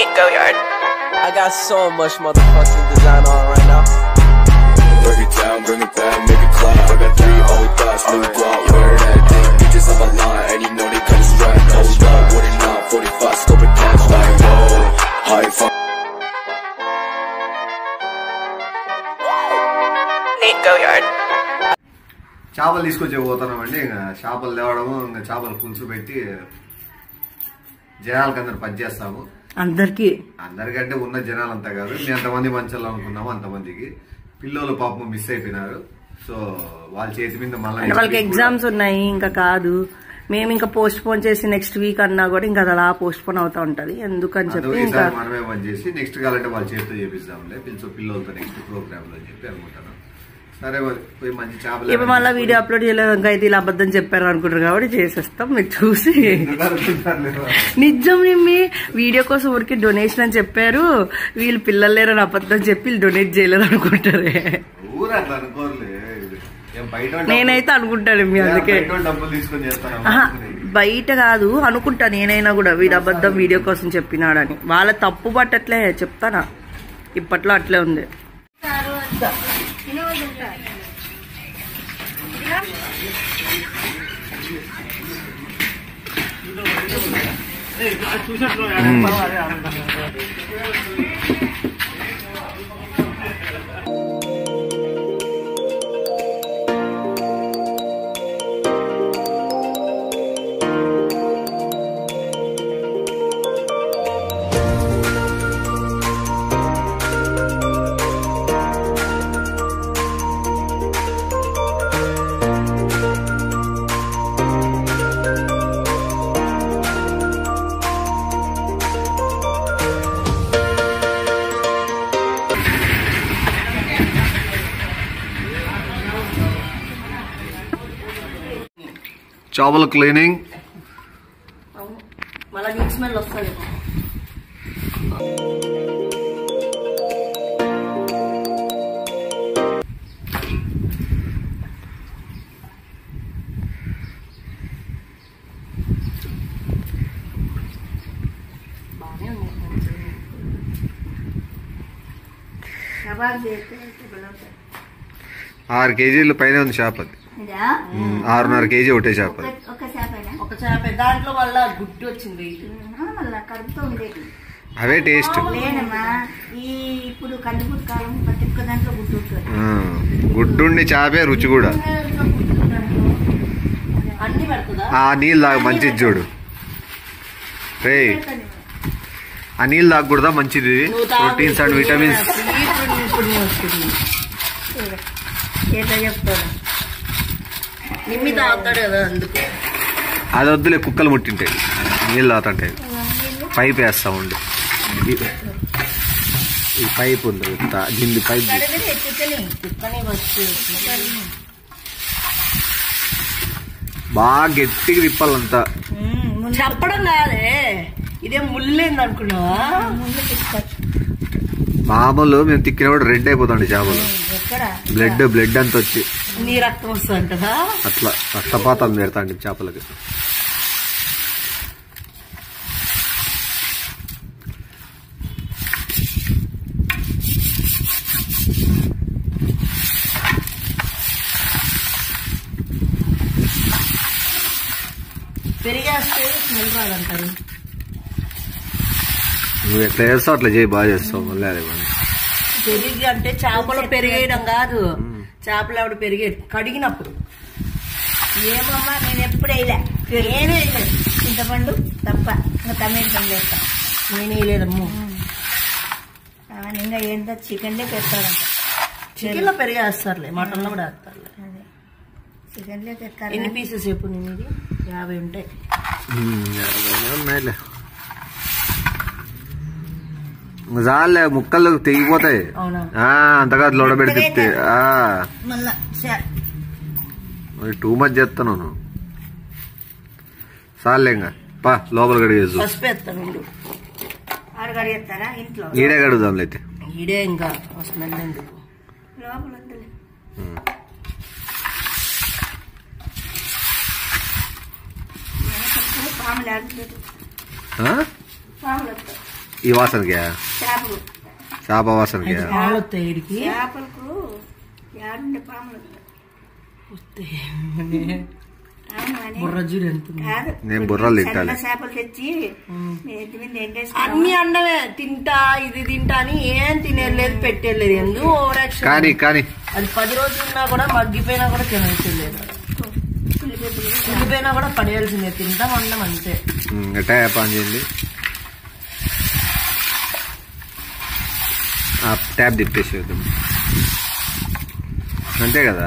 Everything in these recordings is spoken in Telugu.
Nico Yard. I got so much motherfucking design on right now. Break it down, bring it back, make it clap. I got 3 old thoughts, new guap, wear that thing. Bitches up a line, and you know they come strapped. Hold up, what it not, 45, scope it cash like whoa. High fuck. Nico Yard. చేపలు తీసుకొచ్చి పోతున్నామండి. ఇంకా చేపలు తేవడము, ఇంకా చేపలు పులుసు పెట్టి జనాలకు అందరు పనిచేస్తాము. అందరికంటే ఉన్న జనాలంతా కాదు, మేము ఎంతమంది మంచాలు అనుకున్నాము అంతమందికి. పిల్లలు పాపం మిస్ అయిపోయినారు. సో వాళ్ళ చేతి మీద మళ్ళీ వాళ్ళకి ఎగ్జామ్స్ ఉన్నాయి, ఇంకా కాదు. మేము ఇంకా పోస్ట్ పోన్ చేసి నెక్స్ట్ వీక్ అన్నా కూడా ఇంకా అలా పోస్ట్ పోన్ అవుతా ఉంటది. ఎందుకని చెప్పి ఇంకా మనమే పని చేసి నెక్స్ట్ కావాలంటే వాళ్ళ చేతితో చేపిస్తాంలే పిల్లలతో నెక్స్ట్ ప్రోగ్రామ్ లో చెప్పి అనుకుంటున్నాం. సరే పోయి మంచి చేపలు. ఇప్పుడు మళ్ళీ వీడియో అప్లోడ్ చేయలేదు, ఇంకా అయితే ఇలా అబద్ధం చెప్పారు అనుకుంటారు కాబట్టి చేసేస్తాం. మీరు చూసి నిజం నిమ్మి వీడియో కోసం ఊరికి డొనేషన్ అని చెప్పారు, వీళ్ళు పిల్లలు లేరని అబద్ధం చెప్పి వీళ్ళు డొనేట్ చేయలేదు అనుకుంటారే. నేనైతే అనుకుంటాను మీ అందుకే బయట కాదు అనుకుంటా నేనైనా కూడా వీడు అబద్ధం వీడియో కోసం చెప్పినాడని. వాళ్ళ తప్పు పట్టట్లే చెప్తానా, ఇప్పట్లో అట్లే ఉంది. చేపల క్లీనింగ్ మళ్ళీ నీట్ స్మెల్ వస్తుంది. బాగానే ఉంది. 6 కేజీలు పైన ఉంది చేప. 6.5 కేజీ ఒకటే చేప. ఒక చేప దాంట్లో వల్ల గుడ్డు వచ్చింది, కడుపుతో ఉండేది అవే టేస్ట్. ఇప్పుడు కందిపూర్ కాలం ప్రతి ఒక్క దాంట్లో గుడ్డు ఉంటుంది. గుడ్డుండి చేపే రుచి కూడా. అన్ని పెడుతుందా? ఆ నీళ్ళు తాగు మంచిది చూడు రే, ఆ నీళ్ళు తాగకూడదా మంచిది, ప్రోటీన్స్ అండ్ విటమిన్స్. ఎట్లా చెప్తాను నిమ్మి తాగుతాడు కదా అందుకే. అది వద్దులే, కుక్కలు ముట్టింటాయి నీళ్ళు తాగుతుంటాయి. పైప్ వేస్తా ఉండి, ఈ పైప్ ఉంది దీన్ని పైప్ బాగా గట్టిగా తిప్పాలంతా. చెప్పడం కాదే, ఇదే ముళ్ళేంది అనుకున్నావా? మామూలు మేము తిక్కినప్పుడు రెడ్ అయిపోతాండి చేపలు. బ్లడ్ అంత వచ్చి నీ రక్తం వస్తుందా? అట్లా రక్తపాతం పెడతాండి చేపలకి. పెరిగేస్తే స్మెల్ రాదంటారు. నువ్వు ఎట్లా చేస్తావు అట్లా చేయి, బాగా చేస్తావు. మళ్ళీ అదే పెరిగి అంటే చేపలు పెరిగేయడం కాదు, చేపలు ఆవిడ పెరిగేది కడిగినప్పుడు. ఏమమ్మా నేను ఎప్పుడు వేయలే, నేనే వేయలేదు. చింతపండు తప్ప ఇంకా టమాటా చేస్తా. నేను వేయలేదమ్ము. ఇంకా ఏంటో చికెన్లే పెడతారంట. చికెన్ లో పెరిగేస్తారులే, మటన్ లో కూడా వేస్తారులే. చికెన్లే పెడతారు. ఎన్ని పీసెస్ చెప్పు నీది? 50 ఉంటాయి. ఉన్నాయిలే, చాలే ముక్కలు తెగిపోతాయి. అంతగా లోడబెడి తిప్తే టూ మచ్ చేస్తాను. చాలే ఇంకా పా లోపల కడిగేసు. ఈడే కడుగుదాంలే అయితే. ఈడే ఇంకా స్మెల్ ఎందుకు లోపల. పాములు ఈ వాసనకి చేపలు చేప వాసనకి పాలు వస్తాయి వీడికి. చేపలకు యాడుండే పాములు బుర్ర చూడు ఎంత ఉంది. కాదు నేను బుర్రలు తింటాను. చిన్న చేపలు తెచ్చి ఎత్తి మీద ఎండేసుకున్నాం. అన్ని అండమే తింటా ఇది తింటా అని ఏం తినేలేదు పెట్టేలేదు ఎందుకు ఓవర్ యాక్షన్. కానీ అది 10 రోజులు ఉన్నా కూడా మగ్గిపోయినా కూడా తినవలసింలేదు, మగ్గిపోయినా కూడా పడేయాల్సిందే. తింటాం అన్నం అంతే. ట్యాప్ ఆన్ చేయండి. ట్యాప్ తిప్పేసి వద్దాం అంతే కదా.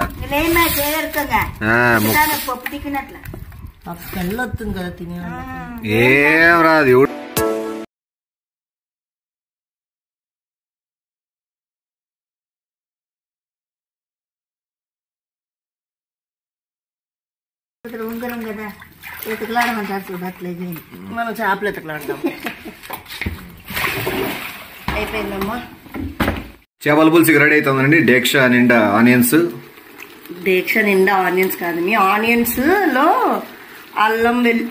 పప్పు తిక్కినట్ల ఆ స్మెల్ వస్తుంది కదా తినే. ఏం రాదు. ఉంగరం కదా ఎతుకులాడమంటారు చూడు అట్లేదు. మనం చేపలు ఎతకలాడతాం. అయిపోయిందమ్మా. చేపల పులుసుకి రెడీ అవుతుందండి. డేక్ష నిండా ఆనియన్స్. డేక్ష నిండా ఆనియన్స్ కాదు మీ ఆనియన్స్ లో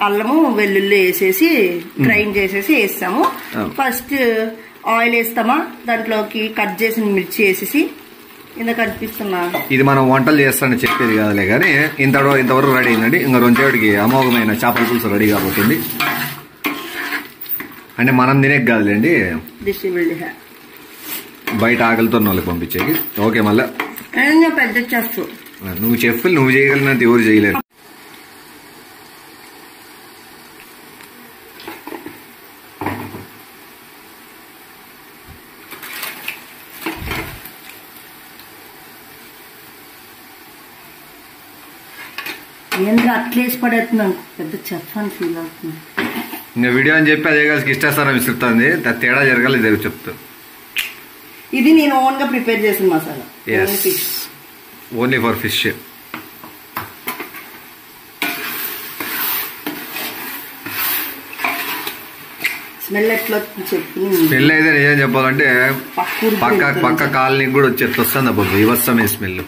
అల్లము వెల్లుల్లి వేసేసి గ్రైండ్ చేసేసి వేస్తాము. ఫస్ట్ ఆయిల్ వేస్తామా, దాంట్లోకి కట్ చేసిన మిర్చి వేసేసి ఇంత కనిపిస్తున్నా. ఇది మనం వంటలు చేస్తానని చెప్పేది కాదులే కానీ ఇంతవరకు రెడీ అయిందండి. ఇంకా రెండేటికి అమోఘమైన చేపల పులుసు రెడీ కాబోతుంది. అంటే మనం తినే కాదులేండి, బయట ఆకలితో వాళ్ళకి పంపించేకి. ఓకే మళ్ళా పెద్ద చేస్తూ నువ్వు చెప్పులు నువ్వు చేయగలిగినంత ఎవరు చేయలేరు. ఏంటో అట్లేసి పడేస్తున్నాను, పెద్ద చెఫ్ అని ఫీల్ అవుతుంది. ఇంకా వీడియో అని చెప్పి అదే కలిసి ఇష్టేస్తారా విసురుతుంది. తేడా జరగాలి ఇదే చెప్తా. ఇది నేను ఓన్ గా ప్రిపేర్ చేసిన masala. Only for fish. Smell ఎట్లా చెప్పి స్మెల్ అయితే నిజం చెప్పాలంటే పక్క కాలనీకి కూడా వచ్చి ఎట్లా వస్తుంది అబ్బా వివత్సమైన స్మెల్.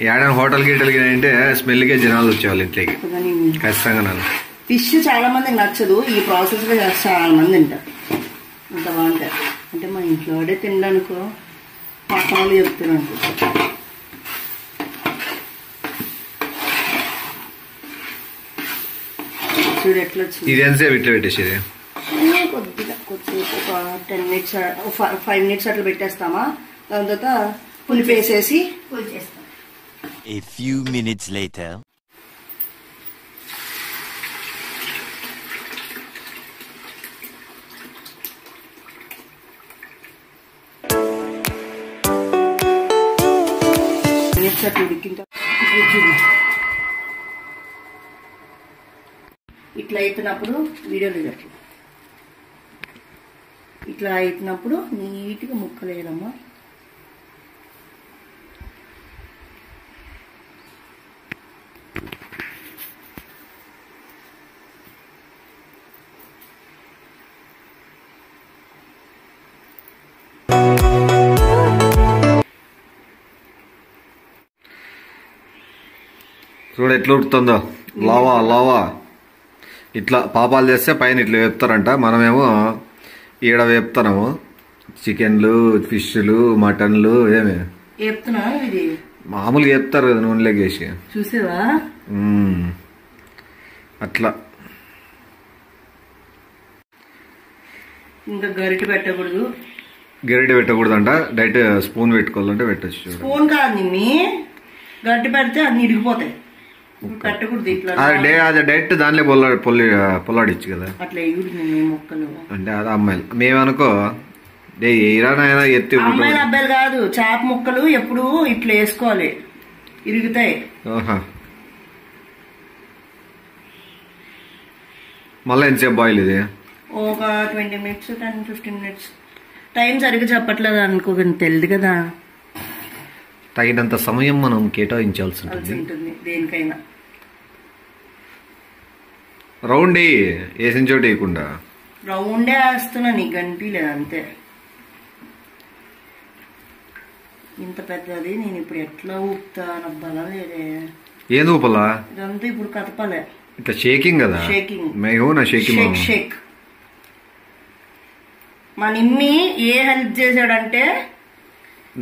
ఏడైనా హోటల్ గిటల్కి అంటే స్మెల్కే జనాలు వచ్చేవాళ్ళు ఇంట్లోకి ఖచ్చితంగా. నన్ను ఫిష్ చాలా మందికి నచ్చదు, ఈ ప్రాసెస్ లో చాలా మంది తింటారు. అంత బాగుంటాయి. అంటే మా ఇంట్లో వాడే తినడానికో పక్కన వాళ్ళు చెప్తున్నాను. చూడు ఎట్లా వచ్చింది. ఇది ఎంతసేపు ఇట్లా పెట్టేసేది? కొద్దిసేపు ఒక 10 minutes 5 minutes అట్లా పెట్టేస్తామా. దాని తర్వాత పులిపి వేసేసి చేస్తాం. A few minutes later. ఇట్లా అవుతున్నప్పుడు వీడియోలో చెప్పు. ఇట్లా అవుతున్నప్పుడు నీట్గా ముక్కలు వేయడమ్మా. చూడ ఎట్లా ఉడుతుందో లావా. ఇట్లా పాపాలు చేస్తే పైన ఇట్లా వేపుతారంట. మనమేమో ఈడ వేపుతున్నాము. చికెన్లు, ఫిష్లు, మటన్లు ఏమే వేపుతున్నా. ఇది మామూలుగా వేపుతారు కదా నూనెలోకి వేసి. చూసేవా అట్లా. ఇంకా గరిటె పెట్టకూడదు. గరిటె పెట్టకూడదు అంట. డైరెక్ట్ స్పూన్ పెట్టుకోవాలంటే పెట్టచ్చు. స్పూన్ కాదు నిమ్మి, గరిటె పెడితే అన్ని ఇరిగిపోతాయి. పెట్టకూడదు ఇట్లా. అది డైరెక్ట్ దానిలో పొల్లాడిచ్చు కదా. అట్లా మొక్కలు అంటే అది అమ్మాయిలు. మేమనుకో ఏరానైనా ఎత్తి అమ్మాయిలు అబ్బాయిలు కాదు, చేప ముక్కలు ఎప్పుడు ఇట్లా వేసుకోవాలి, ఇరుగుతాయి. మళ్ళీ ఎంతసేపు బాయిల్ ఇది? ఒక 20 minutes 10-15 minutes. టైం సరిగ్గా చెప్పట్లేదు అనుకో, తెలియదు కదా. తగినంత సమయం మనం కేటాయించాల్సి ఉంటుంది దేనికైనా. రౌండ్ వేసిన చోటు వేయకుండా రౌండే వేస్తున్నా, నీకు కనిపించలేదు అంతే. ఇంత పెద్దది నేను ఇప్పుడు ఎట్లా ఊపుతా, నాకు బలం లేదే. ఏం ఊపలా? ఇదంతా ఇప్పుడు కదపాలే. ఇట్లా షేకింగ్ కదా. షేకింగ్. షేక్. మా నిమ్మి ఏ హెల్ప్ చేశాడంటే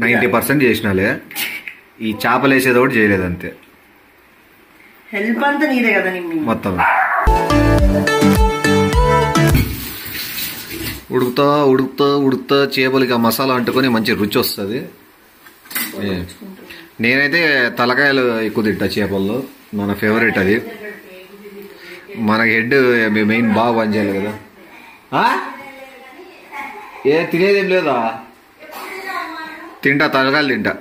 90% చేసినాలే, ఈ చేపలు వేసేది ఒకటి చేయలేదు అంతే. హెల్ప్ అంతా నీదే కదా నిమ్మి. మొత్తం ఉడుకుతా ఉడుకుతా ఉడుకుతా చేపలకి ఆ మసాలా అంటుకొని మంచి రుచి వస్తుంది. నేనైతే తలకాయలు ఎక్కువ తింటా చేపల్లో, మన ఫేవరెట్ అది. మనకి హెడ్ మెయిన్ బాగా పనిచేయాలి కదా. ఏ తినేదేం లేదా? తింటా, తలకాయలు తింటా.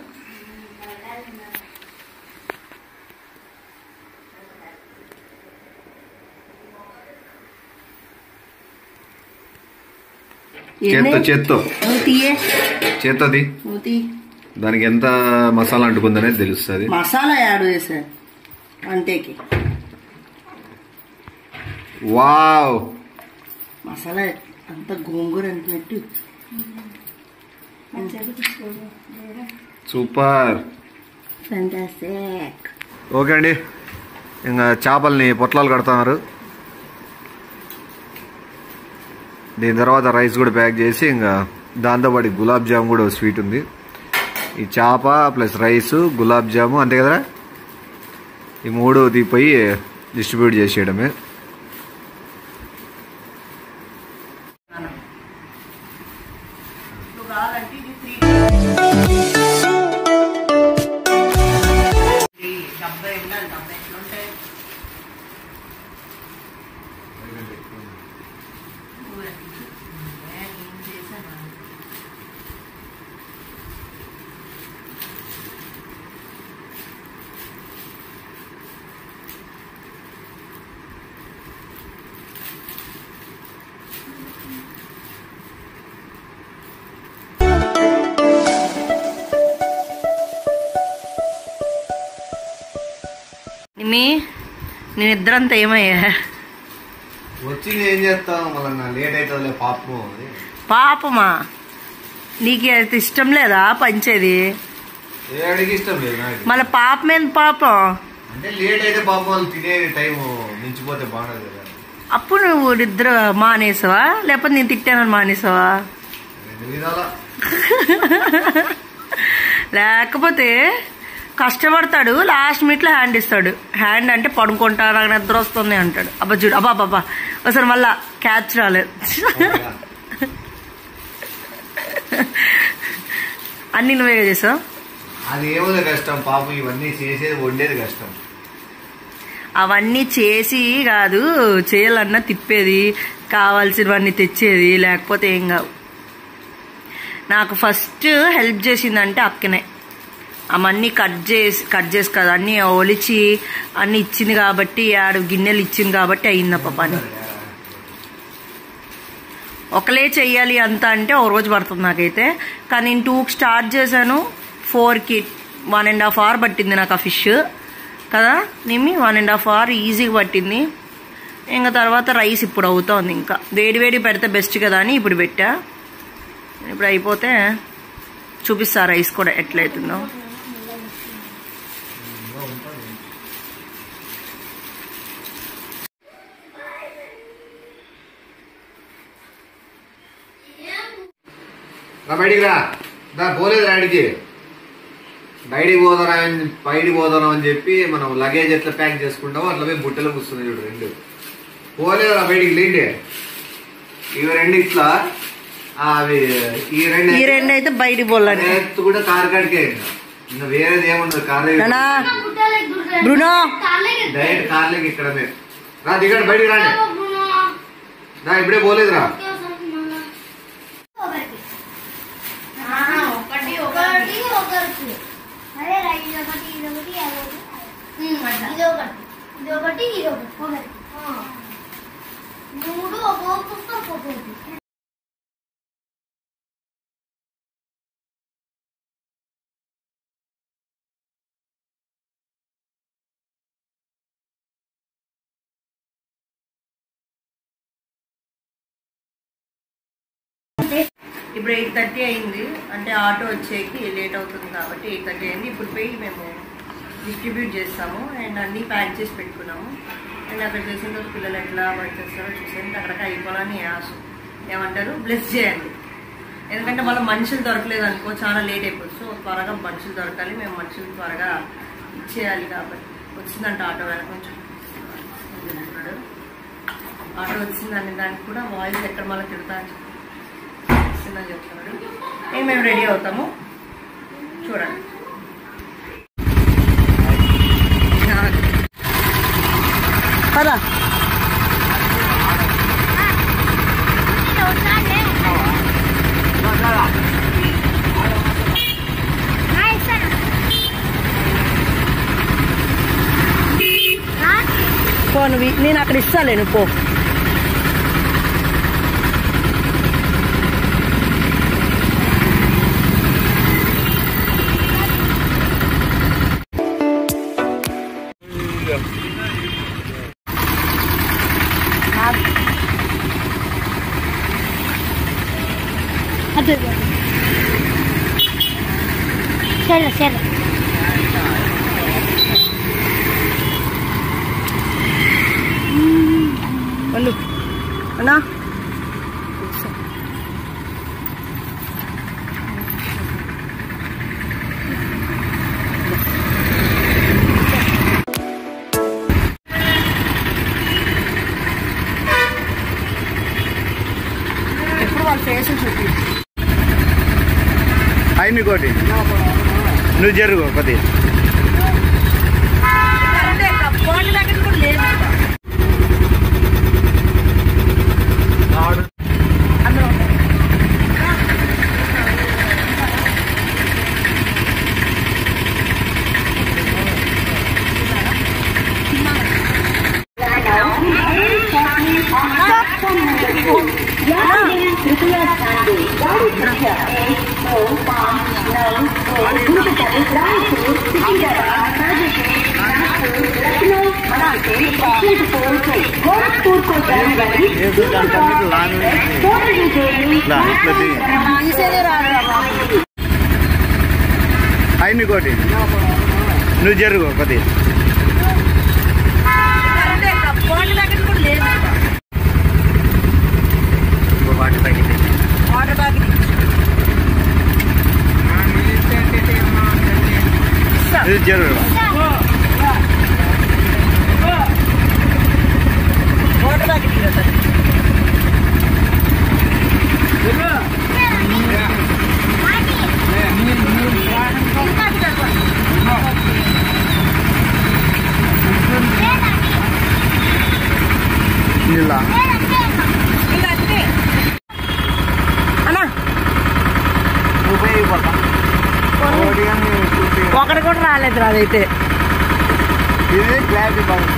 చేత్తో దానికి ఎంత మసాలా అంటుకుందనేది తెలుస్తుంది. మసాలా యాడ్ చేసా అంటేకి. వావ్, మసాలా అంత గోంగూర అంటున్నట్టు సూపర్. ఫ్యాంటాస్టిక్. ఓకే అండి, ఇంకా చేపల్ని పొట్లాలు కడుతున్నారు. దీని తర్వాత రైస్ కూడా ప్యాక్ చేసి ఇంకా దాంతోపాటు గులాబ్ జామ్ కూడా స్వీట్ ఉంది. ఈ చేప ప్లస్ రైసు గులాబ్ జాము అంతే కదా, ఈ మూడు తీపోయి డిస్ట్రిబ్యూట్ చేసేయడమే. నేను ఇద్దరంతా ఏమయ్యా వచ్చి ఏం చేస్తాం, మళ్ళీ లేట్ అవుతుంది. పాపమా, నీకు అయితే ఇష్టం లేదా పంచేది? ఇష్టం లేదు మళ్ళీ పాపం ఏంది పాపం అంటే, లేట్ అయితే పాపం వాళ్ళు తినే టైం మించిపోతే బాగుండదు కదా. అప్పుడు నువ్వు ఇద్దరు మానేసావా లేకపోతే నేను తిట్టానని మానేసావా? లేకపోతే కష్టపడతాడు, లాస్ట్ మినిట్లో హ్యాండ్ ఇస్తాడు. హ్యాండ్ అంటే పడుకుంటా, నాకు నిద్ర వస్తుంది అంటాడు. అబ్బా చూడు, అబ్బా బాబా ఒకసారి మళ్ళా క్యాచ్ రాలేదు. అన్ని నువ్వే చేసావు. అది ఏమో కష్టం పాపం, ఇవన్నీ చేసేది వండేది కష్టం. అవన్నీ చేసి కాదు చేయాలన్నా తిప్పేది, కావాల్సినవన్నీ తెచ్చేది, లేకపోతే ఏం కావు. నాకు ఫస్ట్ హెల్ప్ చేసిందంటే అక్కనే. అవన్నీ కట్ చేసి కదా అన్నీ ఒలిచి అన్నీ ఇచ్చింది కాబట్టి, ఆడు గిన్నెలు ఇచ్చింది కాబట్టి అయిందప్ప పని. ఒకలే చెయ్యాలి అంత అంటే ఒక రోజు పడుతుంది నాకైతే. కానీ నేను 2కి స్టార్ట్ చేశాను, 4కి 1.5 hour పట్టింది నాకు ఆ ఫిష్ కదా. నిమ్మి 1.5 hour ఈజీగా పట్టింది. ఇంకా తర్వాత రైస్ ఇప్పుడు అవుతుంది. ఇంకా వేడి పెడితే బెస్ట్ కదా అని ఇప్పుడు పెట్టా. ఇప్పుడు అయిపోతే చూపిస్తా రైస్ కూడా ఎట్లయితుందో. బయటికి రా, పోలేదు రాడికి. బయటికి పోదాం అని చెప్పి మనం లగేజ్ ఎట్లా ప్యాక్ చేసుకుంటామో అట్లా పోయి బుట్టలో కూర్చుంది చూడు. 2 పోలేదు బయటికి లేండి. ఇవి 2 ఇట్లా, అవి ఈ 2 అయితే బయటికి పోలేదు కూడా కార్ కాడికే. ఇంకా వేరేది ఏముండదు. కార్ డైరెక్ట్ కార్లకి ఇక్కడమే రా, దిగండి బయటికి రాండి. ఇప్పుడే పోలేదురా. ఇప్పుడు 8:30 అయింది. అంటే ఆటో వచ్చేకి లేట్ అవుతుంది కాబట్టి 8:30 అయింది. ఇప్పుడు పోయి మేము డిస్ట్రిబ్యూట్ చేస్తాము అండ్ అన్నీ ప్యాక్ చేసి పెట్టుకున్నాము. అండ్ అక్కడ చేసిన తర్వాత పిల్లలు ఎట్లా వర్క్ చేస్తారో చూసేది. అక్కడికి అయిపోవాలని ఆశ. ఏమంటారు, బ్లెస్ చేయండి. ఎందుకంటే మళ్ళీ మనుషులు దొరకలేదు అనుకో చాలా లేట్ అయిపోతుంది. సో త్వరగా మనుషులు దొరకాలి, మేము మనుషులు త్వరగా ఇచ్చేయాలి కాబట్టి. వచ్చిందంట ఆటో వెనక కొంచెం ఆటో వచ్చిందని దానికి కూడా వాయిస్ ఎక్కడ మళ్ళీ తిడతా వస్తుందని చెప్తున్నాడు. మేము రెడీ అవుతాము చూడండి. పదా పోను, నేను అక్కడ ఇస్తాలేను పో. సరే సరే అన్నా ఎప్పుడు వాళ్ళ ఫేస్ చూపి అయిన కోటి నువ్వు జరుగు కొద్ది దగ్గర కూడా లేదు. అయిన కోటి నువ్వు జరుగు కొద్ది దగ్గర కూడా లేదు. వాటర్ ప్యాకెట్ జరుగు వాటర్ ప్యాకెట్ ఇలా అన్నా ఒకటి కూడా రాలేదు అదైతే. ఇది క్లారిటీ బాగుంది.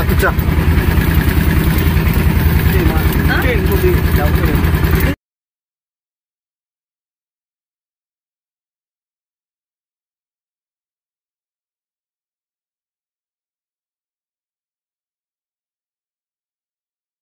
కూర్చో